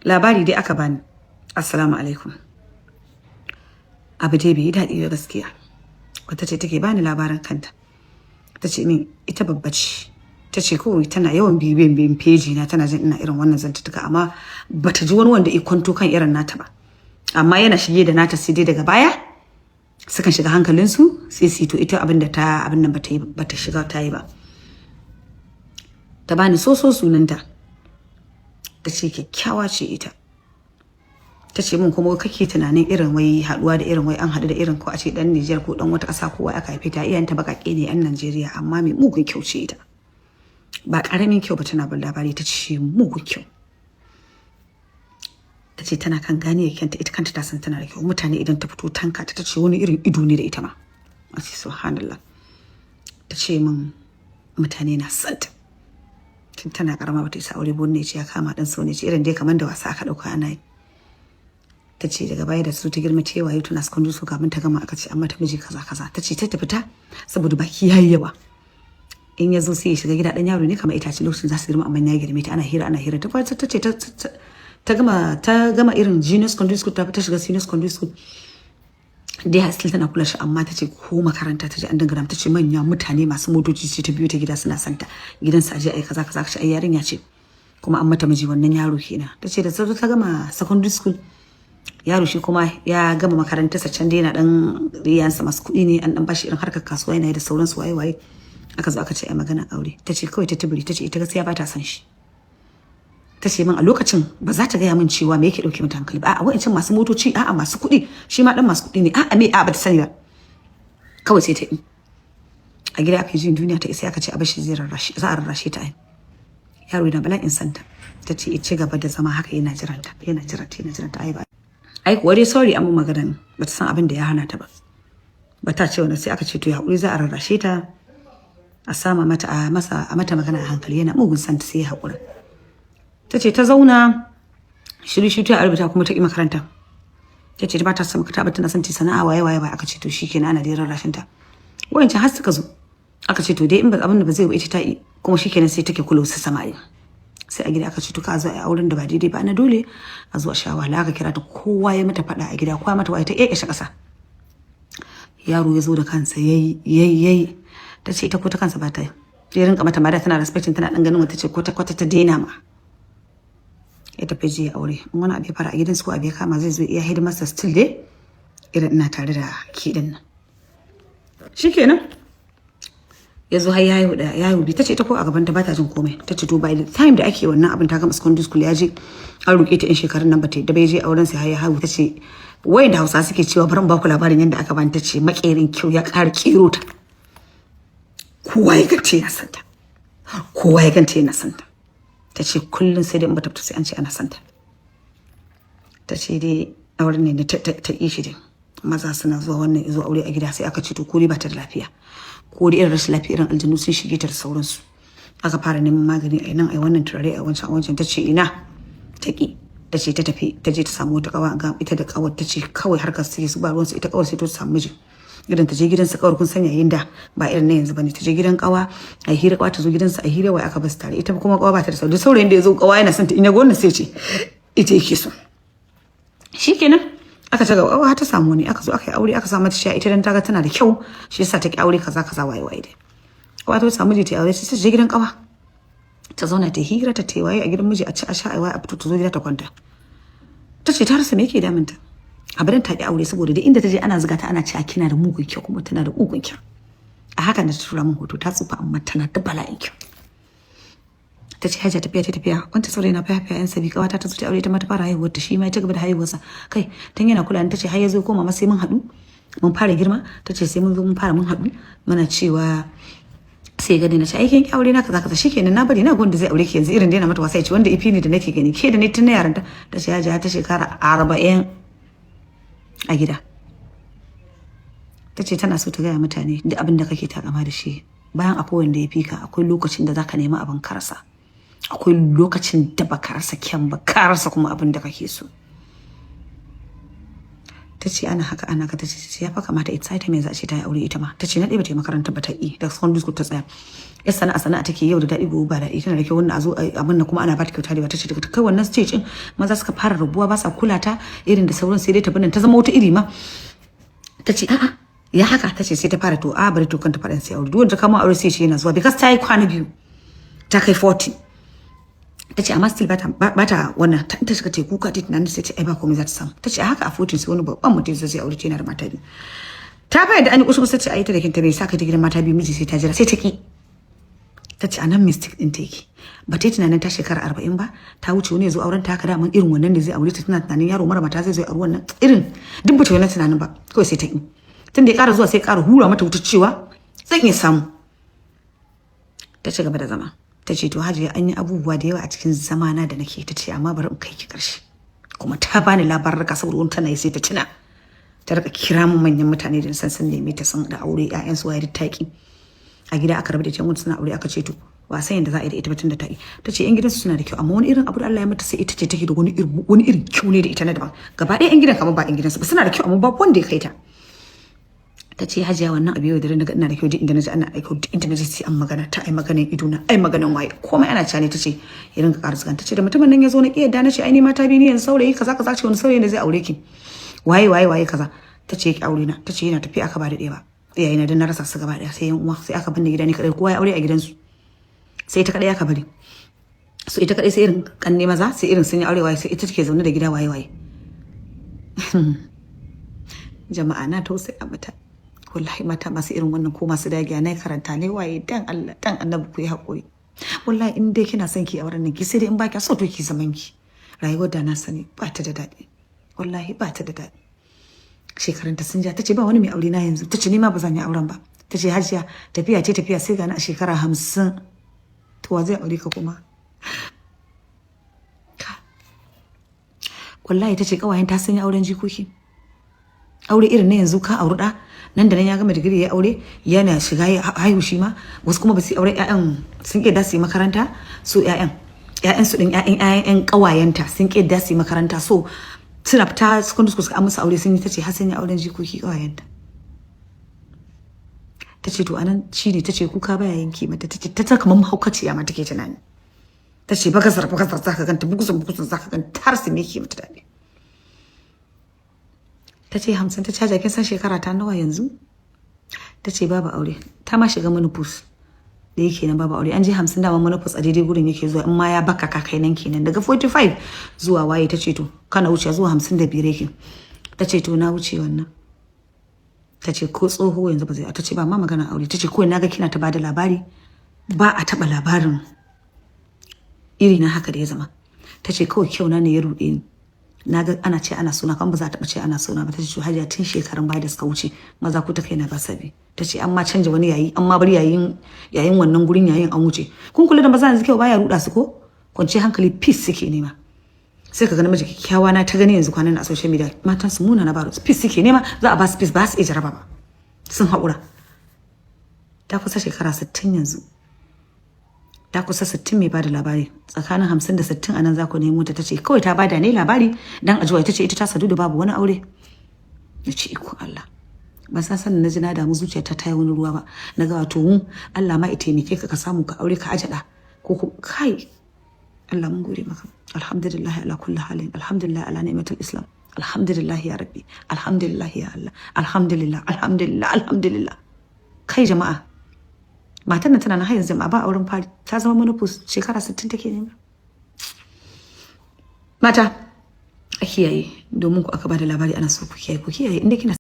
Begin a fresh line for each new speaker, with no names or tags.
labari dai aka bani. Assalamu alaikum. Abu dai bai yi daɗi ba gaskiya. Wata ce take bani labarin kanta. Ta ce min ita babba ce. Ta ce kawai tana yawan bibiyan peji na, tana jin ina irin wannan zantutuka, amma bata ji wani wanda ya kwanto kan irin nata ba. Amma yana shige da nata sai dai daga baya sukan shiga hankalinsu sai su to ita abin nan bata shiga ta yi ba. Ta bani sunanta. Ta ce kyakkyawa ce ita. Ta ce min kuma kake tunanin irin wai haduwa da irin wai an hadu da irin ko a ce dan Niger ko dan wata kasa ko wai aka haife ta, iyayenta bakake ne yan Najeriya amma mai mugun kyau ce ita. Ba karamin kyau ba, tana bin labari. Ta ce mugun kyau. Ta ce tana kan gane kyanta, ita kanta ta san tana da kyau. Mutane idan ta fito tanka ta ce wani irin ido ne da ita ma. Asi subhanallah. Ta ce min mutane na santa. Tun tana karama bata isa aure, bonne ce ya kama dan so ne ce irin dai kamar da wasa aka dauka ana yi. Ta ce daga baya da su ta girma cewa yau tana secondary school kafin ta gama aka ce amma ta miji kaza kaza. Ta ce ta fita saboda baki yayi yawa. In ya zo sai ya shiga gida dan yaro ne kamar itace, lokacin za su girma amma ya girme ta, ana hira ta fara ta ce ta gama irin junior secondary school ta shiga senior secondary school. Dai still tana kula shi, amma ta ce ko makaranta ta je an dangana ta ce manya mutane masu motoci ce ta biyo ta gida suna santa, gidansa aje ai kaza kaza, ai yarinya ce kuma an mata miji wannan yaro kenan. Ta ce da ta gama secondary school yaro shi kuma ya gama makarantarsa can dai yana dan riyansa masu kuɗi ne, an dan bashi irin harkar kasuwa yana da sauransu waye aka zo aka ce ai magana aure. Ta ce kawai ta tuburi, ta ce ita gaskiya ba ta san shi. Ta ce min a lokacin ba za ta gaya min cewa me yake dauke mata hankali ba, a'a wa'ancin masu motoci, a'a masu kuɗi, shi ma dan masu kuɗi ne, a'a ba ta sani ba. Kawai sai ta yi a gida aka yi jin duniya ta isa aka ce a bashi za a rarrashe ta ai. Yaro yana bala'in santa. Ta ce ci gaba da zama haka yana jiranta ai ba. Ai kuwa dai sorry amma maganan ba ta san abin da ya hana ta ba. Ba ta ce wani sai aka ce to ya haƙuri za a rarrashe ta, a sama mata a mata magana a hankali, yana mugun santa sai ya haƙura. Ta ce ta zauna shiru ta rubuta kuma ta ƙi makaranta. Ta ce ba ta son makaranta ba, tana son ta sana'a waye ba. Aka ce to shikenan ana da rarrashin ta. Wayancan har suka zo aka ce to dai in ba abin da ba zai ba ita ta yi kuma shikenan sai take kula wasu samari. Sai a gida aka ce to ka zo a auren da ba daidai ba na dole a zo a sha wahala. Aka kira ta kowa ya mata faɗa a gida, kowa mata waye ta ƙeƙashe ƙasa. Yaro ya zo da kansa yayi. Ta ce ita ko ta kansa ba ta yi. Ya rinka mata mada, tana respecting, tana dan ganin wata ce kwata ta daina ma. Ya tafi je aure. In wani abu ya fara a gidansu ko abu ya kama zai zo iya hidimarsa still dai irin ina tare da ki din nan. Shikenan ya zo har yayi bi. Ta ce ita ko a gaban ta ba ta jin komai. Ta ce to by the time da ake wannan abin ta gama secondary school ya je an roke ta in shekarun nan ba ta da bai je auren sai har ya haihu. Ta ce wai da Hausa suke cewa bari ba ku labarin yadda aka bani. Ta ce makerin kyau ya ƙara kero ta. Kowa ya gante yana santa. Ta ce kullum sai dai in bata fito sai an ce ana santa. Ta ce dai auren ne ta yi shi dai maza suna zuwa wannan izo aure a gida, sai aka ce to ko dai ba ta da lafiya ko dai irin rashin lafiya, irin aljanu sun shige ta da sauransu. Aka fara neman magani a nan ai wannan turare a wancan. Ta ce ina ta ki. Ta ce ta tafi ta je ta samu wata kawa ga ita da kawar. Ta ce kawai harkar sai su ba ruwan su, ita kawar sai ta samu miji. Idan ta je gidansa kawar kun sanya yayin da ba irin na yanzu bane, ta je gidan kawa ai hira, kawa ta zo gidansa ai hira, wai aka basu tare. Ita kuma kawa ba ta da sauri, saurayin da ya zo kawa yana son ta, in ya ga wannan sai ce ita yake so. Shikenan aka ta ga kawa ta samu ne, aka zo aka yi aure, aka samu ta sha ita dan ta ga tana da kyau, shi yasa ta ki aure kaza waye dai. Kawa ta samu miji ta aure sai ta je gidan kawa ta zauna ta hira ta waye a gidan miji, a ci a sha ai waye a fito ta zo gida ta kwanta. Ta ce ta rasa me yake damunta. Abadan ta ki aure saboda duk inda ta je ana zuga ta ana cewa kina da mugun kyau kuma tana da mugun kyau. A haka da ta tura min hoto ta tsufa amma tana da bala'in kyau. Ta ce Hajiya tafiya wanda saurayi na fayafa yan sabi, kawata ta zo ta aure ta mata fara haihuwar ta, shi ma ya ci gaba da haihuwarsa. Kai tun yana kula ni. Ta ce har ya zo koma ma sai mun haɗu mun fara girma. Ta ce sai mun zo mun fara mun haɗu muna cewa sai gani na ce aikin ki aure na kaza shikenan na bari na gonda zai aure ki yanzu, irin dai na mata wasa ya ce wanda ifi ne da nake gani ke da ni tun na yaranta. Ta ce Hajiya ta shekara 40 a gida. Ta ce tana so ta gaya mutane duk abin da kake takama da shi bayan akwai wanda ya fika, akwai lokacin da zaka nemi abin karasa, akwai lokacin da baka rasa kyan ba ka rasa kuma abin da kake so. ta ce ana haka ta ce ya fa kamata ita ta me za a ce ta yi aure ita ma ta ce na ɗaya ba ta yi makaranta ba ta yi da secondary school ta tsaya ya sana'a take yau da daɗi gobe ba daɗi tana da kyau wannan a zo abin nan kuma ana ba ta kyauta da ba ta ce daga kai wannan stage din maza suka fara rabuwa ba sa kula ta irin da sauran sai dai ta binnan ta zama wata iri ma ta ce a'a ya haka ta ce sai ta fara to bari to kanta faɗin sai aure duk wanda ta kama aure sai ce yana zuwa because ta yi kwana biyu ta kai 40 ta ce amma still bata wannan ta shiga te kuka ta tunanin sai ce ai ba komai za ta samu ta ce haka a 40 sai wani babban mutum sai aure ce yana da mata biyu ta bayar da an yi kusa sai ce ai ta da kinta bai saka ta gidan mata biyu miji sai ta jira sai ta ki ta ce anan mistake din take ba ta yi tunanin ta shekara 40 ba ta wuce wani ya zo auren ta haka da mun irin wannan da zai aure ta tana tunanin yaro mara mata zai zo aure wannan irin duk ba ta yi tunanin ba kawai sai ta yi tun da ya ƙara zuwa sai ƙara hura mata wuta cewa zan iya samu ta ci gaba da zama ta ce to hajiya an yi abubuwa da yawa a cikin zamana da nake ta ce amma bari in kai ki ƙarshe kuma ta bani labarurka saboda wani tana yi sai ta tuna ta rika kira mun manyan mutane da san sun neme ta san da aure ƴaƴan su waye taki a gida aka rabu da ita suna aure aka ce to wasan yanda za a yi da ita batun da ta yi ta ce ƴan gidansu suna da kyau amma wani irin abu da Allah ya mata sai ita ce take da wani irin kyau ne da ita na daban gaba ɗaya ƴan gidan kamar ba ƴan gidansu ba suna da kyau amma babu wanda ya kai ta ta ce hajiya wannan abu yau da daga ina da kyau inda naji ana aiko inda naji sai an magana ta ai maganin ido na ai maganin waye komai ana cani ta ce ya rinka karzugan ta ce da mutumin nan ya zo na kiyarda na ce ai ni mata bi ni yanzu saurayi kaza ce wani saurayi ne zai aure ki waye kaza ta ce ki aure na ta ce yana tafi aka ba da ɗaya ba iyaye na dan na rasa su gaba ɗaya sai yan uwa sai aka binne gida ni kadai kowa ya aure a gidansu sai ta kadai aka bari so ita kadai sai irin kanne maza sai irin sun yi aure waye sai ita take zaune da gida waye jama'a na tausaya mata wallahi mata masu irin wannan ko masu dagiya na karanta ne waye dan Allah dan annabi ku yi hakuri wallahi in dai kina son ki auren nan ki sai dai in ba ki so to ki zaman ki rayuwar da na sani ba ta da daɗi wallahi ba ta da daɗi shekarun ta sun ja tace ba wani mai aure na yanzu tace ni ma ba zan yi auren ba tace hajiya tafiya sai ga na a shekara 50 to wa zai aure ka kuma wallahi tace kawayen ta sun yi auren jikoki aure irin na yanzu ka auri da nan da nan ya gama digiri ya aure yana shiga ya haihu shi ma wasu kuma ba su aure ƴaƴan sun ƙeda su yi makaranta so ƴaƴan su din ƴaƴan ƙawayenta sun ƙeda su yi makaranta so suna fita secondary school suka musu aure sun yi tace har sun yi auren jikoki ƙawayenta tace to anan shi ne tace kuka baya yanke mata tace ta kamar mahaukaciya ma take tunani tace bakasar zaka ganta bukusun zaka ganta har su meke mata dadi ta ce 50 ta caja kin san shekara ta nawa yanzu ta ce babu aure ta ma shiga menopause da yake nan babu aure an je 50 dama menopause a daidai gurin yake zuwa in ma ya baka kai nan kenan daga 45 zuwa waye ta ce to kana wuce zuwa 55 yake ta ce to na wuce wannan ta ce ko tsoho yanzu ba zai ta ce ba ma magana aure ta ce ko naga kina ta bada labari ba a taba labarin iri na haka da ya zama ta ce kawai kyau na ne ya rude ni naga ana ce ana suna kan ba za ta ce ana suna ba ta ce hajiya tun shekarun baya da suka wuce maza ku ta kai na ba sabi ta ce amma canja wani yayi amma bar yayin wannan gurin yayin an wuce kun kula da maza yanzu kyau baya ruda su ko kwance hankali peace suke nema sai ka ga namiji kyakkyawa na ta gani yanzu kwanan a social media matan su muna na baro peace suke nema za a ba su peace ba su iya jaraba ba sun haƙura ta kusa shekara 60 yanzu ta kusa 60 mai bada labari tsakanin 50 da 60 anan za ku nemo ta tace kawai ta bada ne labari dan ajuwa tace ita ta sadu da babu wani aure nace iko Allah ban san sanin naji na damu zuciyarta ta yi wani ruwa ba naga wato Allah ma ya taimake ka samu ka aure ka ajada ko kai Allah mun gode maka alhamdulillah ala kulli halin alhamdulillah ala ni'matul islam alhamdulillah ya rabbi alhamdulillah ya Allah alhamdulillah kai jama'a matan nan tana na har yanzu ba auren fari ta zama menopause shekara 60 take nema mata a kiyaye domin ku aka bada labari ana so ku kiyaye inda kina